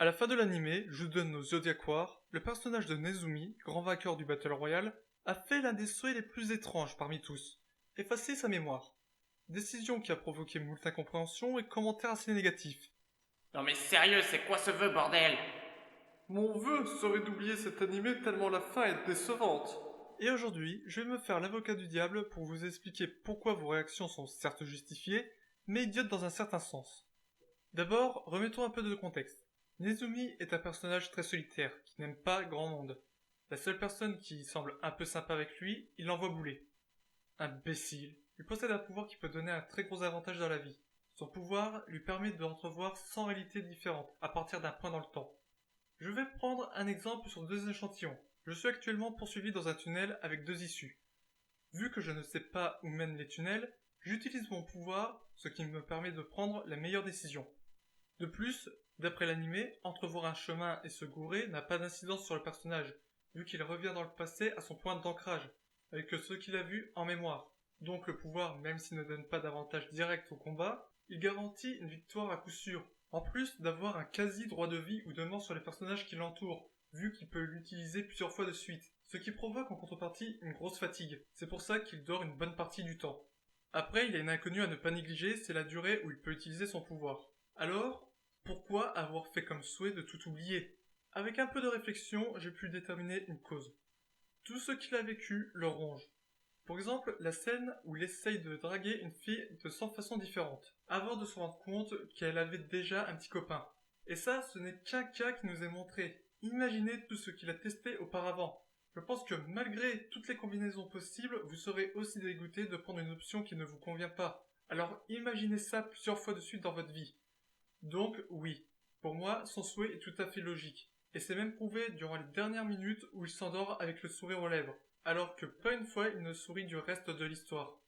À la fin de l'anime, Juden no Zodiac War, le personnage de Nezumi, grand vainqueur du Battle Royale, a fait l'un des souhaits les plus étranges parmi tous, effacer sa mémoire. Décision qui a provoqué moult incompréhensions et commentaires assez négatifs. Non mais sérieux, c'est quoi ce vœu, bordel? Mon vœu serait d'oublier cet animé tellement la fin est décevante. Et aujourd'hui, je vais me faire l'avocat du diable pour vous expliquer pourquoi vos réactions sont certes justifiées, mais idiotes dans un certain sens. D'abord, remettons un peu de contexte. Nezumi est un personnage très solitaire, qui n'aime pas grand monde. La seule personne qui semble un peu sympa avec lui, il l'envoie bouler. Imbécile. Il possède un pouvoir qui peut donner un très gros avantage dans la vie. Son pouvoir lui permet d'entrevoir 100 réalités différentes à partir d'un point dans le temps. Je vais prendre un exemple sur deux échantillons. Je suis actuellement poursuivi dans un tunnel avec deux issues. Vu que je ne sais pas où mènent les tunnels, j'utilise mon pouvoir, ce qui me permet de prendre la meilleure décision. De plus, d'après l'anime, entrevoir un chemin et se gourer n'a pas d'incidence sur le personnage, vu qu'il revient dans le passé à son point d'ancrage, avec ce qu'il a vu en mémoire. Donc le pouvoir, même s'il ne donne pas d'avantage direct au combat, il garantit une victoire à coup sûr, en plus d'avoir un quasi droit de vie ou de mort sur les personnages qui l'entourent, vu qu'il peut l'utiliser plusieurs fois de suite, ce qui provoque en contrepartie une grosse fatigue. C'est pour ça qu'il dort une bonne partie du temps. Après, il y a une inconnue à ne pas négliger, c'est la durée où il peut utiliser son pouvoir. Alors, pourquoi avoir fait comme souhait de tout oublier? Avec un peu de réflexion, j'ai pu déterminer une cause. Tout ce qu'il a vécu le ronge. Pour exemple, la scène où il essaye de draguer une fille de 100 façons différentes, avant de se rendre compte qu'elle avait déjà un petit copain. Et ça, ce n'est qu'un cas qui nous est montré. Imaginez tout ce qu'il a testé auparavant. Je pense que malgré toutes les combinaisons possibles, vous serez aussi dégoûté de prendre une option qui ne vous convient pas. Alors imaginez ça plusieurs fois de suite dans votre vie. Donc oui, pour moi, son souhait est tout à fait logique. Et c'est même prouvé durant les dernières minutes où il s'endort avec le sourire aux lèvres, alors que pas une fois il ne sourit du reste de l'histoire.